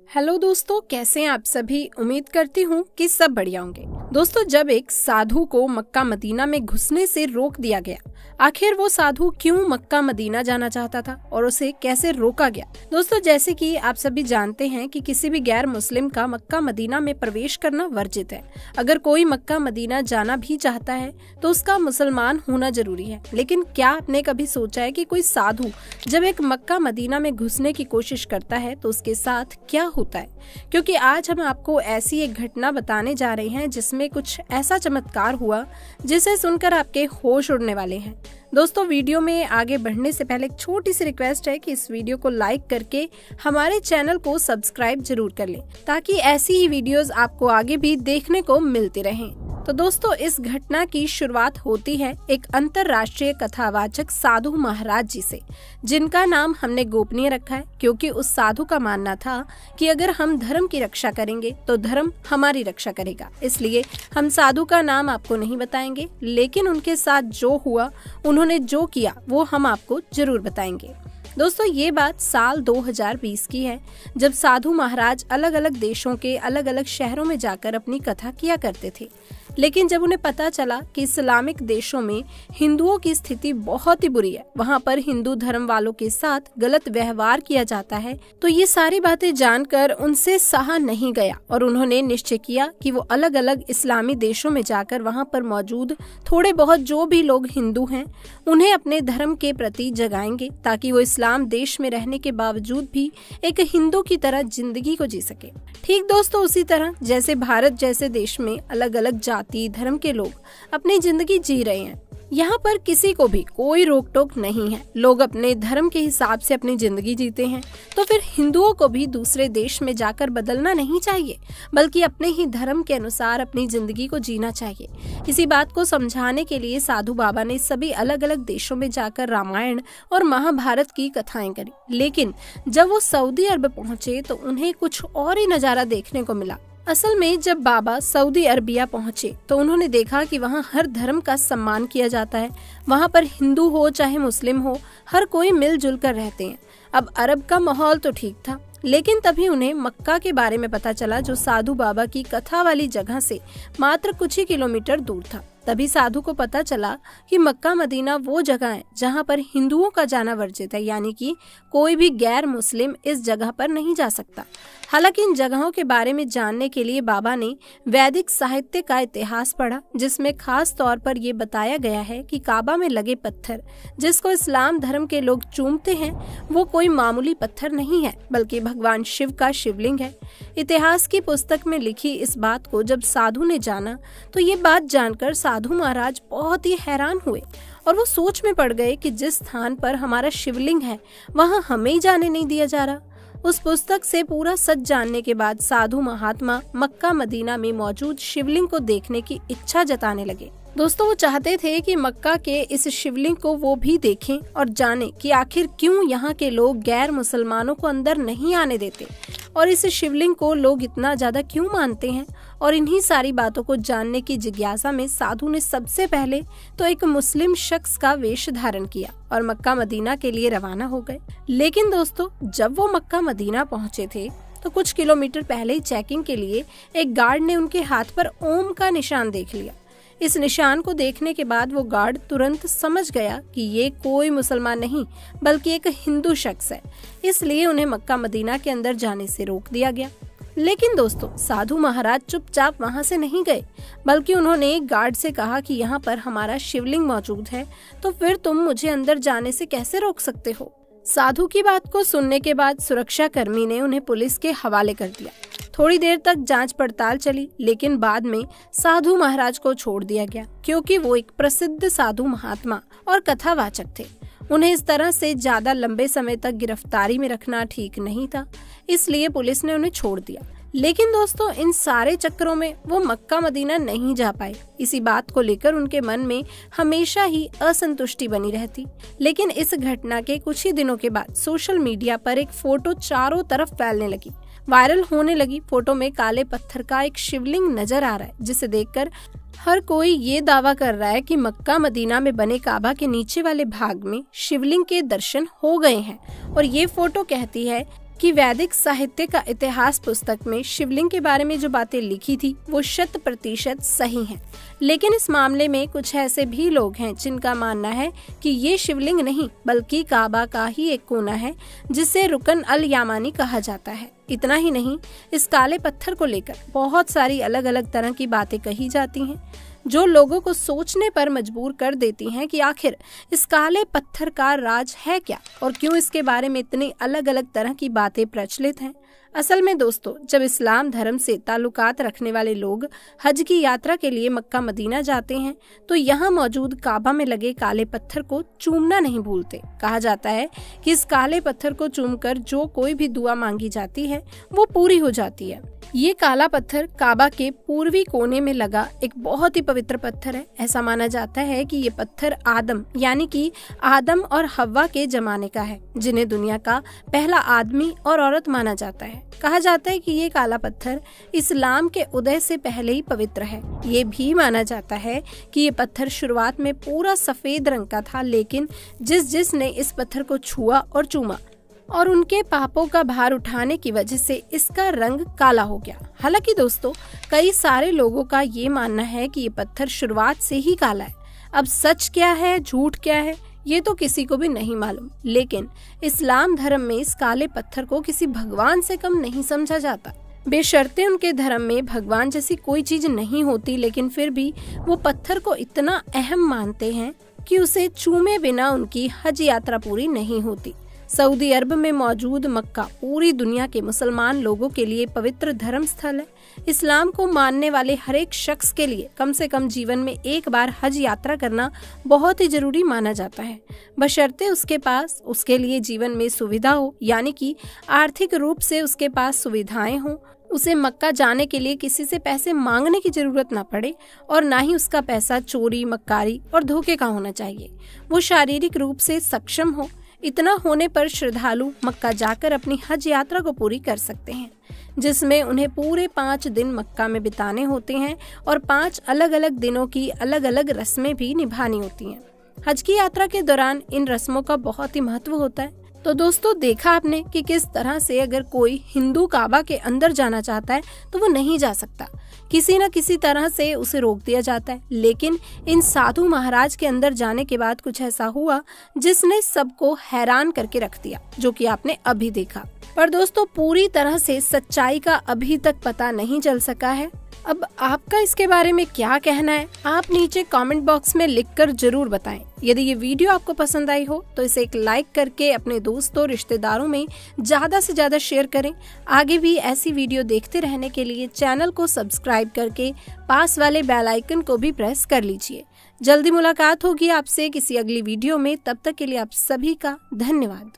Hello दोस्तों, कैसे हैं आप सभी। उम्मीद करती हूँ कि सब बढ़िया होंगे। दोस्तों, जब एक साधु को मक्का मदीना में घुसने से रोक दिया गया, आखिर वो साधु क्यों मक्का मदीना जाना चाहता था और उसे कैसे रोका गया। दोस्तों, जैसे कि आप सभी जानते हैं कि किसी भी गैर मुस्लिम का मक्का मदीना में प्रवेश करना वर्जित है। अगर कोई मक्का मदीना जाना भी चाहता है तो उसका मुसलमान होना जरूरी है। लेकिन क्या आपने कभी सोचा है कि कोई साधु जब एक मक्का मदीना में घुसने की कोशिश करता है तो उसके साथ क्या होता है। क्योंकि आज हम आपको ऐसी एक घटना बताने जा रहे हैं जिसमें कुछ ऐसा चमत्कार हुआ जिसे सुनकर आपके होश उड़ने वाले हैं। दोस्तों, वीडियो में आगे बढ़ने से पहले एक छोटी सी रिक्वेस्ट है कि इस वीडियो को लाइक करके हमारे चैनल को सब्सक्राइब जरूर कर लें ताकि ऐसी ही वीडियोस आपको आगे भी देखने को मिलती रहें। तो दोस्तों, इस घटना की शुरुआत होती है एक अंतर्राष्ट्रीय कथावाचक साधु महाराज जी से, जिनका नाम हमने गोपनीय रखा है क्योंकि उस साधु का मानना था कि अगर हम धर्म की रक्षा करेंगे तो धर्म हमारी रक्षा करेगा। इसलिए हम साधु का नाम आपको नहीं बताएंगे, लेकिन उनके साथ जो हुआ, उन्होंने जो किया, वो हम आपको जरूर बताएंगे। दोस्तों, ये बात साल 2020 की है, जब साधु महाराज अलग अलग देशों के अलग अलग शहरों में जाकर अपनी कथा किया करते थे। लेकिन जब उन्हें पता चला कि इस्लामिक देशों में हिंदुओं की स्थिति बहुत ही बुरी है, वहाँ पर हिंदू धर्म वालों के साथ गलत व्यवहार किया जाता है, तो ये सारी बातें जानकर उनसे सहा नहीं गया और उन्होंने निश्चय किया कि वो अलग अलग इस्लामी देशों में जाकर वहाँ पर मौजूद थोड़े बहुत जो भी लोग हिंदू हैं उन्हें अपने धर्म के प्रति जगाएंगे, ताकि वो इस्लाम देश में रहने के बावजूद भी एक हिंदू की तरह जिंदगी को जी सके। ठीक दोस्तों, उसी तरह जैसे भारत जैसे देश में अलग अलग जाति धर्म के लोग अपनी जिंदगी जी रहे हैं, यहाँ पर किसी को भी कोई रोक टोक नहीं है। लोग अपने धर्म के हिसाब से अपनी जिंदगी जीते हैं, तो फिर हिंदुओं को भी दूसरे देश में जाकर बदलना नहीं चाहिए, बल्कि अपने ही धर्म के अनुसार अपनी जिंदगी को जीना चाहिए। इसी बात को समझाने के लिए साधु बाबा ने सभी अलग अलग देशों में जाकर रामायण और महाभारत की कथाएं करी। लेकिन जब वो सऊदी अरब पहुंचे तो उन्हें कुछ और ही नजारा देखने को मिला। असल में जब बाबा सऊदी अरबिया पहुंचे तो उन्होंने देखा कि वहाँ हर धर्म का सम्मान किया जाता है। वहाँ पर हिंदू हो चाहे मुस्लिम हो, हर कोई मिलजुल कर रहते हैं। अब अरब का माहौल तो ठीक था, लेकिन तभी उन्हें मक्का के बारे में पता चला, जो साधु बाबा की कथा वाली जगह से मात्र कुछ ही किलोमीटर दूर था। तभी साधु को पता चला कि मक्का मदीना वो जगह है जहाँ पर हिंदुओं का जाना वर्जित है, यानी कि कोई भी गैर मुस्लिम इस जगह पर नहीं जा सकता। हालांकि इन जगहों के बारे में जानने के लिए बाबा ने वैदिक साहित्य का इतिहास पढ़ा, जिसमें खास तौर पर ये बताया गया है कि काबा में लगे पत्थर जिसको इस्लाम धर्म के लोग चूमते हैं, वो कोई मामूली पत्थर नहीं है, बल्कि भगवान शिव का शिवलिंग है। इतिहास की पुस्तक में लिखी इस बात को जब साधु ने जाना तो ये बात जानकर साधु महाराज बहुत ही हैरान हुए और वो सोच में पड़ गए कि जिस स्थान पर हमारा शिवलिंग है वहाँ हमें ही जाने नहीं दिया जा रहा। उस पुस्तक से पूरा सच जानने के बाद साधु महात्मा मक्का मदीना में मौजूद शिवलिंग को देखने की इच्छा जताने लगे। दोस्तों, वो चाहते थे कि मक्का के इस शिवलिंग को वो भी देखें और जाने कि आखिर क्यों यहाँ के लोग गैर मुसलमानों को अंदर नहीं आने देते और इस शिवलिंग को लोग इतना ज्यादा क्यों मानते हैं। और इन्हीं सारी बातों को जानने की जिज्ञासा में साधु ने सबसे पहले तो एक मुस्लिम शख्स का वेश धारण किया और मक्का मदीना के लिए रवाना हो गए। लेकिन दोस्तों, जब वो मक्का मदीना पहुंचे थे तो कुछ किलोमीटर पहले ही चेकिंग के लिए एक गार्ड ने उनके हाथ पर ओम का निशान देख लिया। इस निशान को देखने के बाद वो गार्ड तुरंत समझ गया कि ये कोई मुसलमान नहीं बल्कि एक हिंदू शख्स है, इसलिए उन्हें मक्का मदीना के अंदर जाने से रोक दिया गया। लेकिन दोस्तों, साधु महाराज चुपचाप वहां से नहीं गए, बल्कि उन्होंने एक गार्ड से कहा कि यहाँ पर हमारा शिवलिंग मौजूद है, तो फिर तुम मुझे अंदर जाने से कैसे रोक सकते हो। साधु की बात को सुनने के बाद सुरक्षा कर्मी ने उन्हें पुलिस के हवाले कर दिया। थोड़ी देर तक जांच पड़ताल चली, लेकिन बाद में साधु महाराज को छोड़ दिया गया क्योंकि वो एक प्रसिद्ध साधु महात्मा और कथावाचक थे। उन्हें इस तरह से ज्यादा लंबे समय तक गिरफ्तारी में रखना ठीक नहीं था, इसलिए पुलिस ने उन्हें छोड़ दिया। लेकिन दोस्तों, इन सारे चक्करों में वो मक्का मदीना नहीं जा पाए। इसी बात को लेकर उनके मन में हमेशा ही असंतुष्टि बनी रहती। लेकिन इस घटना के कुछ ही दिनों के बाद सोशल मीडिया पर एक फोटो चारों तरफ फैलने लगी, वायरल होने लगी। फोटो में काले पत्थर का एक शिवलिंग नजर आ रहा है, जिसे देखकर हर कोई ये दावा कर रहा है कि मक्का मदीना में बने काबा के नीचे वाले भाग में शिवलिंग के दर्शन हो गए हैं। और ये फोटो कहती है कि वैदिक साहित्य का इतिहास पुस्तक में शिवलिंग के बारे में जो बातें लिखी थी वो 100% सही हैं। लेकिन इस मामले में कुछ ऐसे भी लोग हैं जिनका मानना है कि ये शिवलिंग नहीं बल्कि काबा का ही एक कोना है जिसे रुकन अल यामानी कहा जाता है। इतना ही नहीं, इस काले पत्थर को लेकर बहुत सारी अलग अलग तरह की बातें कही जाती हैं जो लोगों को सोचने पर मजबूर कर देती हैं कि आखिर इस काले पत्थर का राज है क्या और क्यों इसके बारे में इतनी अलग अलग तरह की बातें प्रचलित हैं। असल में दोस्तों, जब इस्लाम धर्म से ताल्लुकात रखने वाले लोग हज की यात्रा के लिए मक्का मदीना जाते हैं तो यहाँ मौजूद काबा में लगे काले पत्थर को चूमना नहीं भूलते। कहा जाता है कि इस काले पत्थर को चूमकर जो कोई भी दुआ मांगी जाती है वो पूरी हो जाती है। ये काला पत्थर काबा के पूर्वी कोने में लगा एक बहुत ही पवित्र पत्थर है। ऐसा माना जाता है कि ये पत्थर आदम यानी कि आदम और हव्वा के जमाने का है, जिन्हें दुनिया का पहला आदमी और औरत माना जाता है। कहा जाता है कि ये काला पत्थर इस्लाम के उदय से पहले ही पवित्र है। ये भी माना जाता है कि ये पत्थर शुरुआत में पूरा सफेद रंग का था, लेकिन जिसने इस पत्थर को छुआ और चूमा और उनके पापों का भार उठाने की वजह से इसका रंग काला हो गया। हालांकि दोस्तों, कई सारे लोगों का ये मानना है कि ये पत्थर शुरुआत से ही काला है। अब सच क्या है, झूठ क्या है, ये तो किसी को भी नहीं मालूम, लेकिन इस्लाम धर्म में इस काले पत्थर को किसी भगवान से कम नहीं समझा जाता। बेशर्ते उनके धर्म में भगवान जैसी कोई चीज नहीं होती, लेकिन फिर भी वो पत्थर को इतना अहम मानते हैं कि उसे चूमे बिना उनकी हज यात्रा पूरी नहीं होती। सऊदी अरब में मौजूद मक्का पूरी दुनिया के मुसलमान लोगों के लिए पवित्र धर्म स्थल है। इस्लाम को मानने वाले हर एक शख्स के लिए कम से कम जीवन में एक बार हज यात्रा करना बहुत ही जरूरी माना जाता है, बशर्ते उसके पास उसके लिए जीवन में सुविधा हो, यानी कि आर्थिक रूप से उसके पास सुविधाएं हों, उसे मक्का जाने के लिए किसी से पैसे मांगने की जरूरत ना पड़े और ना ही उसका पैसा चोरी, मक्कारी और धोखे का होना चाहिए। वो शारीरिक रूप से सक्षम हो। इतना होने पर श्रद्धालु मक्का जाकर अपनी हज यात्रा को पूरी कर सकते हैं, जिसमें उन्हें पूरे 5 दिन मक्का में बिताने होते हैं और 5 अलग अलग दिनों की अलग अलग रस्में भी निभानी होती हैं। हज की यात्रा के दौरान इन रस्मों का बहुत ही महत्व होता है। तो दोस्तों, देखा आपने कि किस तरह से अगर कोई हिंदू काबा के अंदर जाना चाहता है तो वो नहीं जा सकता, किसी न किसी तरह से उसे रोक दिया जाता है। लेकिन इन साधु महाराज के अंदर जाने के बाद कुछ ऐसा हुआ जिसने सबको हैरान करके रख दिया, जो कि आपने अभी देखा। पर दोस्तों, पूरी तरह से सच्चाई का अभी तक पता नहीं चल सका है। अब आपका इसके बारे में क्या कहना है, आप नीचे कमेंट बॉक्स में लिखकर जरूर बताएं। यदि ये वीडियो आपको पसंद आई हो तो इसे एक लाइक करके अपने दोस्तों, रिश्तेदारों में ज्यादा से ज्यादा शेयर करें। आगे भी ऐसी वीडियो देखते रहने के लिए चैनल को सब्सक्राइब करके पास वाले बेल आइकन को भी प्रेस कर लीजिए। जल्दी मुलाकात होगी आपसे किसी अगली वीडियो में। तब तक के लिए आप सभी का धन्यवाद।